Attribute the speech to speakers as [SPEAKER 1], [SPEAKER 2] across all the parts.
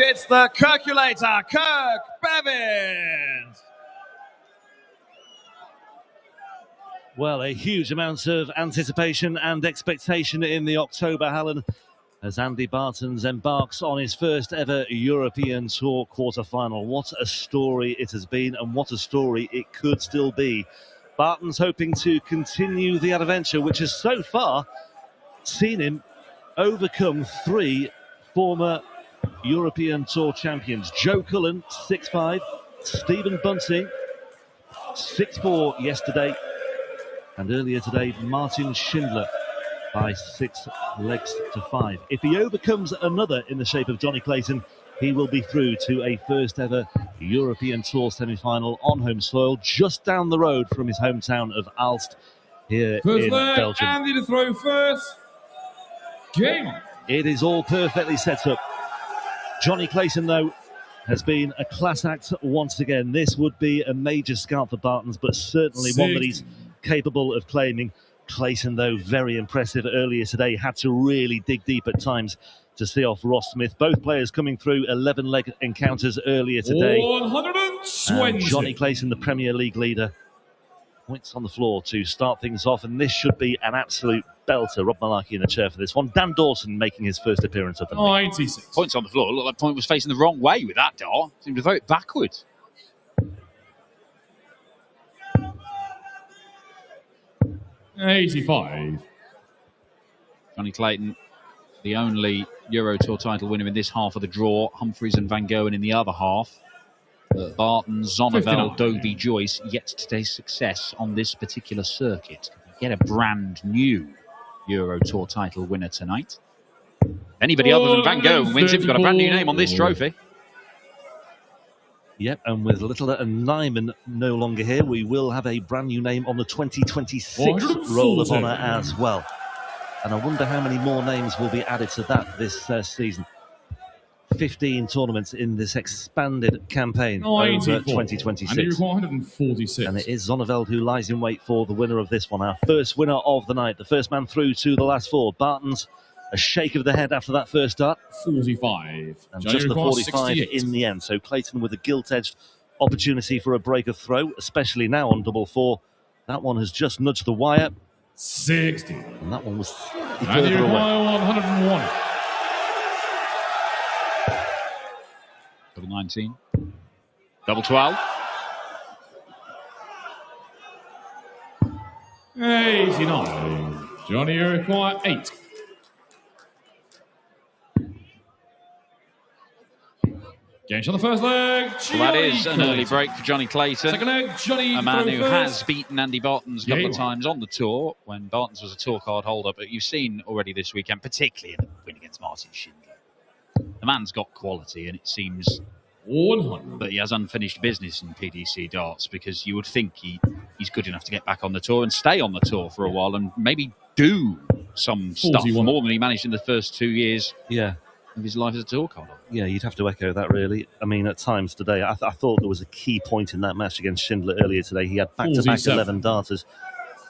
[SPEAKER 1] It's the calculator, Kirk Baetens.
[SPEAKER 2] Well, a huge amount of anticipation and expectation in the October Hallen as Andy Baetens embarks on his first ever European Tour quarter-final. What a story it has been, and what a story it could still be. Baetens hoping to continue the adventure, which has so far seen him overcome three former European Tour champions. Joe Cullen, 6'5", Stephen Bunting, 6'4" yesterday, and earlier today, Martin Schindler by 6 legs to 5. If he overcomes another in the shape of Jonny Clayton, he will be through to a first ever European Tour semi-final on home soil, just down the road from his hometown of Aalst here in Belgium.
[SPEAKER 3] Andy to throw first. Game on.
[SPEAKER 2] It is all perfectly set up. Jonny Clayton, though, has been a class act once again. This would be a major scalp for Baetens, but certainly one that he's capable of claiming. Clayton, though, very impressive earlier today. Had to really dig deep at times to see off Ross Smith. Both players coming through 11-leg encounters earlier today.
[SPEAKER 3] 120.
[SPEAKER 2] And Jonny Clayton, the Premier League leader, points on the floor to start things off, and this should be an absolute belter. Rob Malarkey in the chair for this one. Dan Dawson making his first appearance of the night.
[SPEAKER 3] 96.
[SPEAKER 4] Points on the floor. Looked like Point was facing the wrong way with that dart. Seemed to throw it backwards.
[SPEAKER 3] $85.
[SPEAKER 4] Jonny Clayton, the only Euro Tour title winner in this half of the draw. Humphreys and Van Goen in the other half. Baetens, Zonnevel, Dobie, Joyce, yet to taste success on this particular circuit. Get a brand new Euro Tour title winner tonight. Anybody other than Van Goen wins if you've got a brand new name on this trophy.
[SPEAKER 2] Yep, and with Littler and Nyman no longer here, we will have a brand new name on the 2026 Roll of Honour as well. And I wonder how many more names will be added to that this season. 15 tournaments in this expanded campaign over 2026.
[SPEAKER 3] And you require 146.
[SPEAKER 2] And it is Zonneveld who lies in wait for the winner of this one. Our first winner of the night, the first man through to the last four. Baetens, a shake of the head after that first start.
[SPEAKER 3] 45.
[SPEAKER 2] And just the 45 in the end. So Clayton with a gilt-edged opportunity for a break of throw, especially now on double four. That one has just nudged the wire.
[SPEAKER 3] 60.
[SPEAKER 2] And that one was
[SPEAKER 3] And you
[SPEAKER 2] further
[SPEAKER 3] require
[SPEAKER 2] away.
[SPEAKER 3] 101.
[SPEAKER 4] Double 19. Double 12.
[SPEAKER 3] 89. Jonny, you require 8. Game on the first leg.
[SPEAKER 4] Well, that is an early break for Jonny Clayton.
[SPEAKER 3] Second leg, Jonny.
[SPEAKER 4] A man who has beaten Andy Baetens a couple of times on the tour when Baetens was a tour card holder. But you've seen already this weekend, particularly in the win against Martin Schindler. The man's got quality, and it seems
[SPEAKER 3] 100.
[SPEAKER 4] that he has unfinished business in PDC darts, because you would think he's good enough to get back on the tour and stay on the tour for a while and maybe do some
[SPEAKER 3] 41.
[SPEAKER 4] stuff more than he managed in the first 2 years
[SPEAKER 2] Yeah.
[SPEAKER 4] of his life as a tour card holder.
[SPEAKER 2] Yeah, you'd have to echo that, really. I mean, at times today, I thought there was a key point in that match against Schindler earlier today. He had back-to-back 11 darters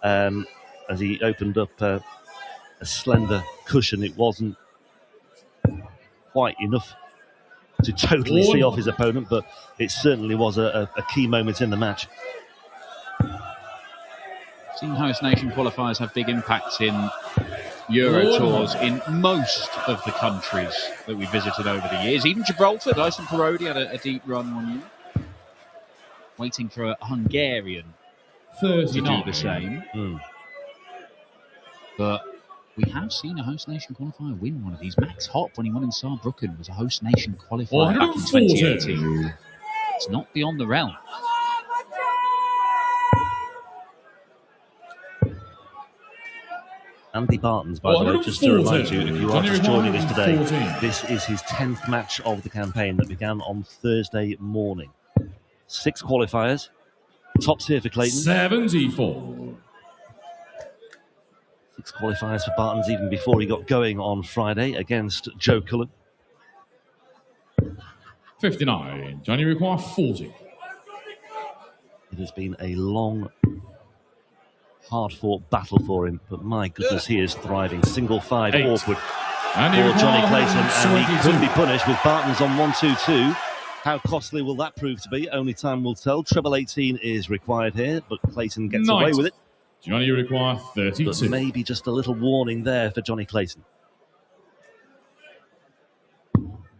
[SPEAKER 2] as he opened up a slender cushion. It wasn't quite enough to totally see off his opponent, but it certainly was a key moment in the match.
[SPEAKER 4] Seen host nation qualifiers have big impacts in Euro tours in most of the countries that we visited over the years. Even Gibraltar, Dyson Parodi had a deep run 1 year. Waiting for a Hungarian
[SPEAKER 3] 39.
[SPEAKER 4] to do the same. But we have seen a host nation qualifier win one of these. Max Hopp, when he won in Saarbrücken, was a host nation qualifier back in 2018. It's not beyond the realm.
[SPEAKER 2] Andy Baetens, by the way, just to remind you, if you are just joining us today, this is his 10th match of the campaign that began on Thursday morning. 6 qualifiers. Tops here for Clayton.
[SPEAKER 3] 74.
[SPEAKER 2] 6 qualifiers for Baetens even before he got going on Friday against Joe Cullen.
[SPEAKER 3] 59. Jonny require 40.
[SPEAKER 2] It has been a long, hard-fought battle for him, but my goodness, he is thriving. Single 5,
[SPEAKER 3] 8.
[SPEAKER 2] awkward. for Johnny Clayton, and he could be punished with Baetens on 1-2-2. How costly will that prove to be? Only time will tell. Treble 18 is required here, but Clayton gets away with it.
[SPEAKER 3] Johnny, you require 32.
[SPEAKER 2] But maybe just a little warning there for Johnny Clayton.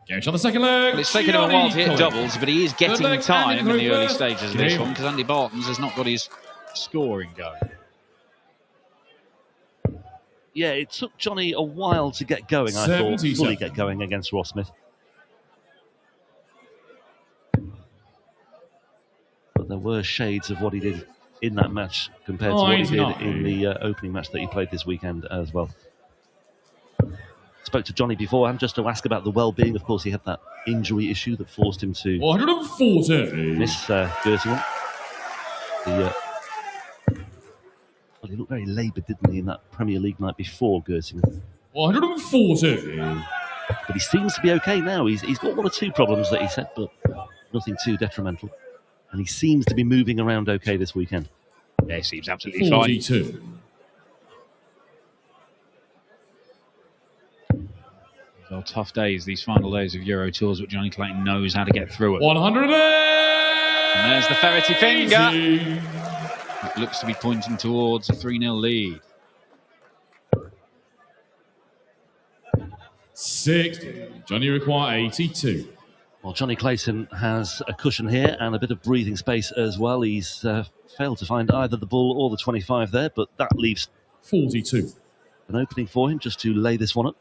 [SPEAKER 3] Game on the second leg.
[SPEAKER 4] Well, it's taken him a while to hit doubles, but he is getting time in the early stages of this one because Andy Baetens has not got his scoring going.
[SPEAKER 2] Yeah, it took Johnny a while to get going, I thought, fully get going against Ross Smith. But there were shades of what he did in that match compared to what he did in the opening match that he played this weekend as well. Spoke to Johnny beforehand just to ask about the well-being. Of course, he had that injury issue that forced him to
[SPEAKER 3] 140.
[SPEAKER 2] miss Gertie one. Well, he looked very laboured, didn't he, in that Premier League night before Gertie.
[SPEAKER 3] 140.
[SPEAKER 2] But he seems to be okay now. He's got one or two problems that he said, but nothing too detrimental. And he seems to be moving around okay this weekend.
[SPEAKER 4] Yeah, he seems absolutely
[SPEAKER 3] 42.
[SPEAKER 4] fine. These are tough days, these final days of Euro Tours, but Johnny Clayton knows how to get through it.
[SPEAKER 3] 100.
[SPEAKER 4] And there's the ferrety finger. It looks to be pointing towards a 3-0 lead.
[SPEAKER 3] 60. Johnny require 82.
[SPEAKER 2] Well, Johnny Clayton has a cushion here and a bit of breathing space as well. He's failed to find either the bull or the 25 there, but that leaves
[SPEAKER 3] 42.
[SPEAKER 2] An opening for him just to lay this one up.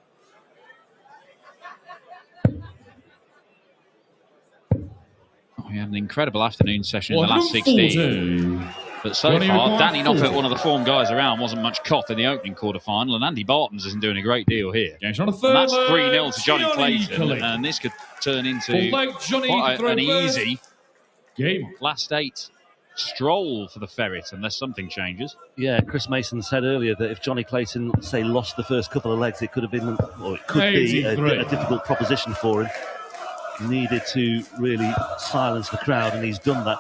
[SPEAKER 4] Oh, he had an incredible afternoon session in the last 16. But so far, Danny Knockert, one of the form guys around, wasn't much caught in the opening quarter-final, and Andy Baetens isn't doing a great deal here. And that's 3-0 to Johnny Clayton, and this could turn into quite an easy last 8 stroll for the ferret, unless something changes.
[SPEAKER 2] Yeah, Chris Mason said earlier that if Johnny Clayton, say, lost the first couple of legs, it could have been, or it could be a difficult proposition for him. He needed to really silence the crowd, and he's done that.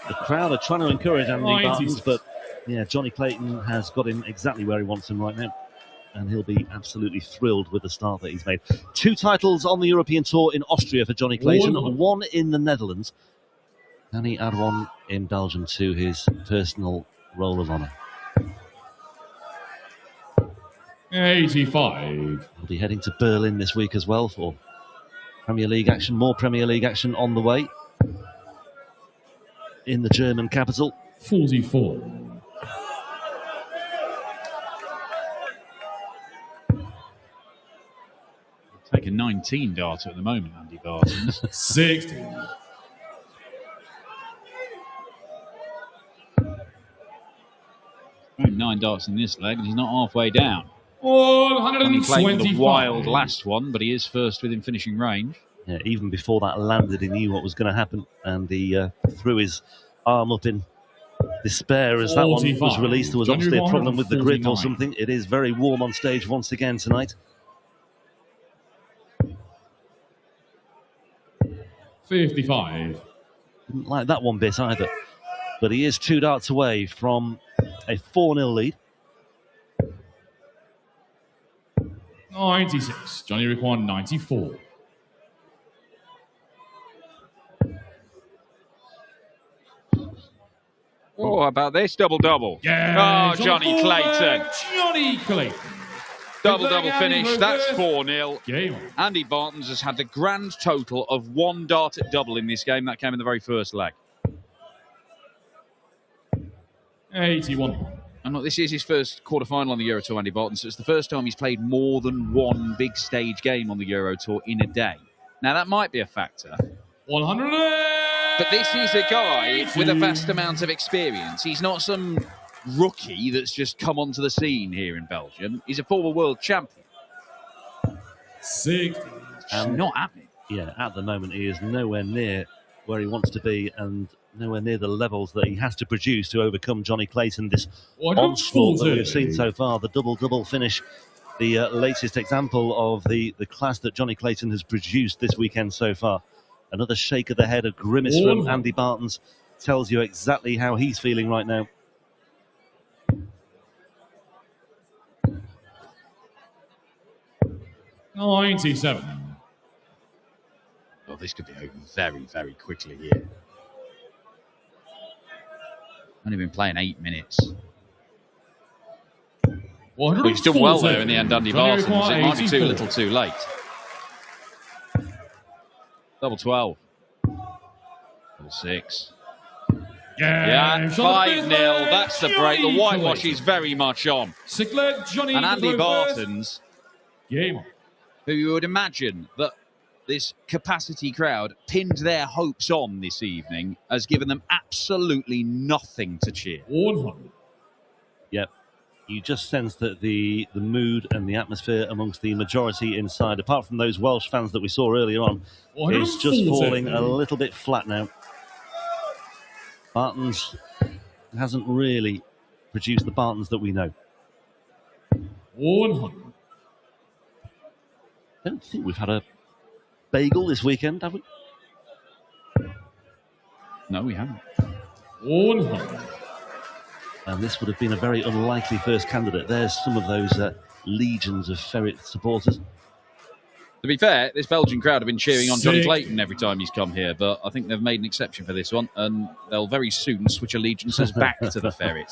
[SPEAKER 2] The crowd are trying to encourage Andy Baetens, but yeah, Johnny Clayton has got him exactly where he wants him right now. And he'll be absolutely thrilled with the start that he's made. 2 titles on the European Tour in Austria for Johnny Clayton, 1 in the Netherlands. And he add 1 in Belgium to his personal roll of honour.
[SPEAKER 3] 85.
[SPEAKER 2] He'll be heading to Berlin this week as well for Premier League action. More Premier League action on the way in the German capital.
[SPEAKER 3] 44.
[SPEAKER 4] Taking 19 darts at the moment, Andy Baetens.
[SPEAKER 3] 60.
[SPEAKER 4] Throwing 9 darts in this leg, and he's not halfway down.
[SPEAKER 3] 125.
[SPEAKER 4] The wild last one, but he is first within finishing range.
[SPEAKER 2] Yeah, even before that landed, he knew what was going to happen, and he threw his arm up in despair as that one was released. There was obviously a problem with the grip or something. It is very warm on stage once again tonight.
[SPEAKER 3] 55.
[SPEAKER 2] Didn't like that one bit either, but he is 2 darts away from a 4-0 lead.
[SPEAKER 3] 96. Johnny required 94.
[SPEAKER 4] Oh, how about this double-double?
[SPEAKER 3] Yeah,
[SPEAKER 4] oh, Johnny Clayton.
[SPEAKER 3] Johnny Clayton.
[SPEAKER 4] Double-double finish. That's 4-0.
[SPEAKER 3] Game.
[SPEAKER 4] Andy Baetens has had the grand total of 1 dart at double in this game. That came in the very first leg.
[SPEAKER 3] 81.
[SPEAKER 4] And look, this is his first quarter-final on the Euro Tour, Andy Baetens. So it's the first time he's played more than 1 big stage game on the Euro Tour in a day. Now, that might be a factor.
[SPEAKER 3] 100.
[SPEAKER 4] But this is a guy with a vast amount of experience. He's not some rookie that's just come onto the scene here in Belgium. He's a former world champion.
[SPEAKER 3] 60.
[SPEAKER 4] Not happy.
[SPEAKER 2] Yeah, at the moment he is nowhere near where he wants to be and nowhere near the levels that he has to produce to overcome Johnny Clayton. This onslaught that we've seen so far, the double-double finish, the latest example of the class that Johnny Clayton has produced this weekend so far. Another shake of the head, a grimace from Andy Baetens tells you exactly how he's feeling right now.
[SPEAKER 3] 97.
[SPEAKER 4] Oh, this could be over very, very quickly here. Only been playing 8 minutes. Well, he's done well there in the end, Andy Baetens. It might be too little too late. Double 12. Double 6. Yeah, 5-0. That's the break. The whitewash is very much on.
[SPEAKER 3] Jonny
[SPEAKER 4] and Andy Baetens,
[SPEAKER 3] game,
[SPEAKER 4] who you would imagine that this capacity crowd pinned their hopes on this evening, has given them absolutely nothing to cheer.
[SPEAKER 3] 100.
[SPEAKER 2] Yep. You just sense that the mood and the atmosphere amongst the majority inside, apart from those Welsh fans that we saw earlier on, is just falling a little bit flat now. Baetens hasn't really produced the Baetens that we know.
[SPEAKER 3] 100.
[SPEAKER 2] I don't think we've had a bagel this weekend, have we?
[SPEAKER 4] No, we haven't.
[SPEAKER 3] 100.
[SPEAKER 2] And this would have been a very unlikely first candidate. There's some of those legions of Ferret supporters.
[SPEAKER 4] To be fair, this Belgian crowd have been cheering on Jonny Clayton every time he's come here, but I think they've made an exception for this one, and they'll very soon switch allegiances back to the Ferret.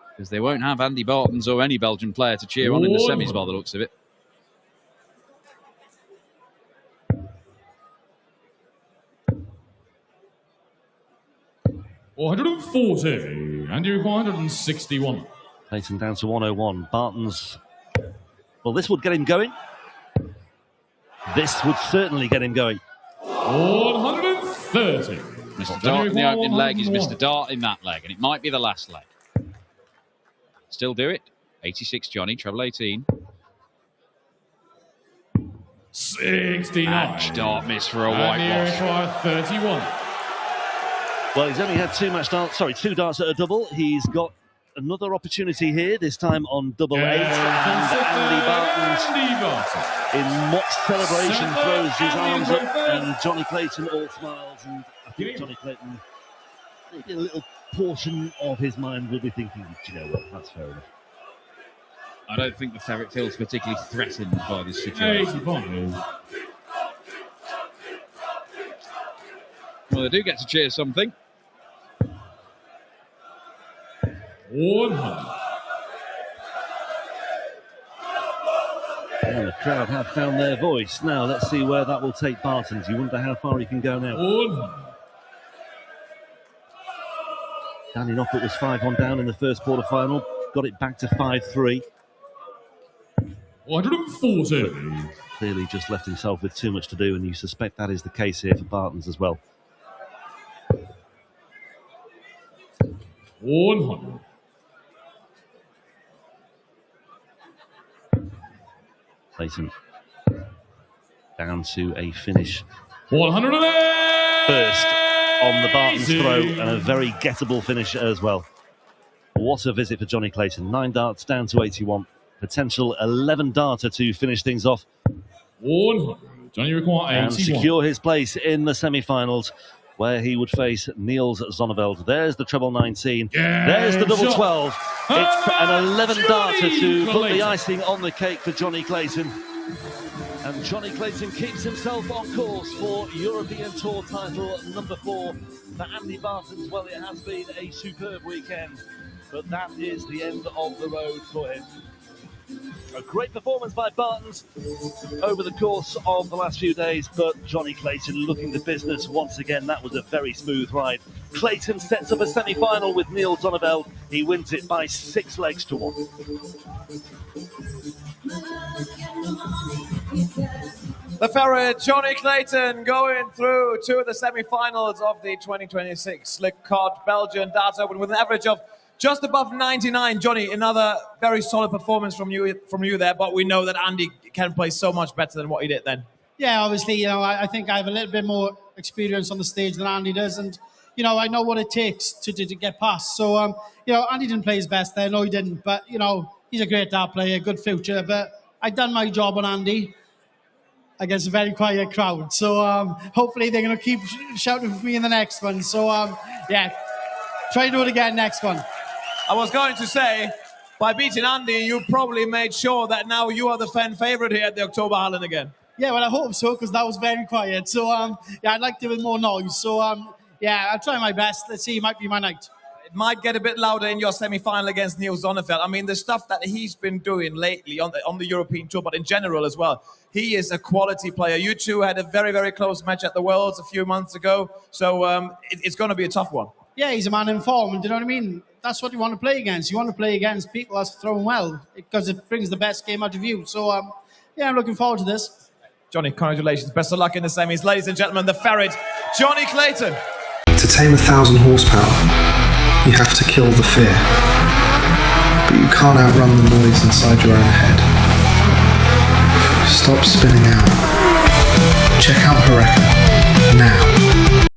[SPEAKER 4] Because they won't have Andy Baetens or any Belgian player to cheer on in the semis by the looks of it.
[SPEAKER 3] $140, and you require 161.
[SPEAKER 2] Clayton down to 101. Baetens, well, this would get him going. This would certainly get him going.
[SPEAKER 3] 130.
[SPEAKER 4] Mr. Dart in the opening leg is Mr. Dart in that leg, and it might be the last leg. Still do it. 86, Jonny, treble 18.
[SPEAKER 3] 69.
[SPEAKER 4] Match Dart miss for a whitewash.
[SPEAKER 3] 31.
[SPEAKER 2] Well, he's only had two darts at a double. He's got another opportunity here, this time on double 8. And Andy Baetens, in mock celebration, throws his arms up, and Jonny Clayton all smiles. And I think Jonny Clayton, maybe a little portion of his mind will be thinking, do you know what, that's fair enough.
[SPEAKER 4] I don't think the Ferret feels particularly threatened by this situation.
[SPEAKER 3] 85.
[SPEAKER 4] Well, they do get to cheer something.
[SPEAKER 3] 100.
[SPEAKER 2] And the crowd have found their voice. Now, let's see where that will take Baetens. You wonder how far he can go now.
[SPEAKER 3] 100.
[SPEAKER 2] Danny Knockett was 5-1 down in the first quarter-final. Got it back to 5-3.
[SPEAKER 3] 140.
[SPEAKER 2] Clearly just left himself with too much to do, and you suspect that is the case here for Baetens as well.
[SPEAKER 3] 100.
[SPEAKER 2] Clayton down to a finish
[SPEAKER 3] 108.
[SPEAKER 2] first on the Baetens throw, and a very gettable finish as well. What a visit for Jonny Clayton. 9 darts down to 81. Potential 11-darter to finish things off.
[SPEAKER 3] 100. Jonny require 81.
[SPEAKER 2] And secure his place in the semi-finals, where he would face Niels Zonneveld. There's the treble 19. There's the double 12. It's an 11-darter to put the icing on the cake for Jonny Clayton. And Jonny Clayton keeps himself on course for European Tour title number 4. For Andy Baetens, well, it has been a superb weekend, but that is the end of the road for him. A great performance by Baetens over the course of the last few days, but Jonny Clayton looking the business once again. That was a very smooth ride. Clayton sets up a semi-final with Niels Zonneveld. He wins it by 6 legs to 1.
[SPEAKER 1] The Ferret, Jonny Clayton, going through to the semi-finals of the 2026 Slick Cod Belgian Darts Open with an average of just above 99. Jonny, another very solid performance from you there, but we know that Andy can play so much better than what he did then.
[SPEAKER 5] Yeah, obviously, I think I have a little bit more experience on the stage than Andy does, and, I know what it takes to get past. So, Andy didn't play his best there. No, he didn't. But, he's a great dart player, good future. But I've done my job on Andy against a very quiet crowd. So, hopefully they're going to keep shouting for me in the next one. So, try to do it again next one.
[SPEAKER 1] I was going to say, by beating Andy, you probably made sure that now you are the fan favourite here at the October Hallen again.
[SPEAKER 5] Yeah, well, I hope so, because that was very quiet. So, yeah, I'd like to have more noise. So, yeah, I'll try my best. Let's see, it might be my night.
[SPEAKER 1] It might get a bit louder in your semi-final against Niels Zonneveld. I mean, the stuff that he's been doing lately on the European Tour, but in general as well, he is a quality player. You two had a very, very close match at the Worlds a few months ago, so it's going to be a tough one.
[SPEAKER 5] Yeah, he's a man in form, and do you know what I mean? That's what you want to play against. You want to play against people that's throwing well, because it brings the best game out of you. So, yeah, I'm looking forward to this.
[SPEAKER 1] Jonny, congratulations. Best of luck in the semis. Ladies and gentlemen, the ferret, Jonny Clayton.
[SPEAKER 6] To tame 1,000 horsepower, you have to kill the fear. But you can't outrun the noise inside your own head. Stop spinning out. Check out Horeca now.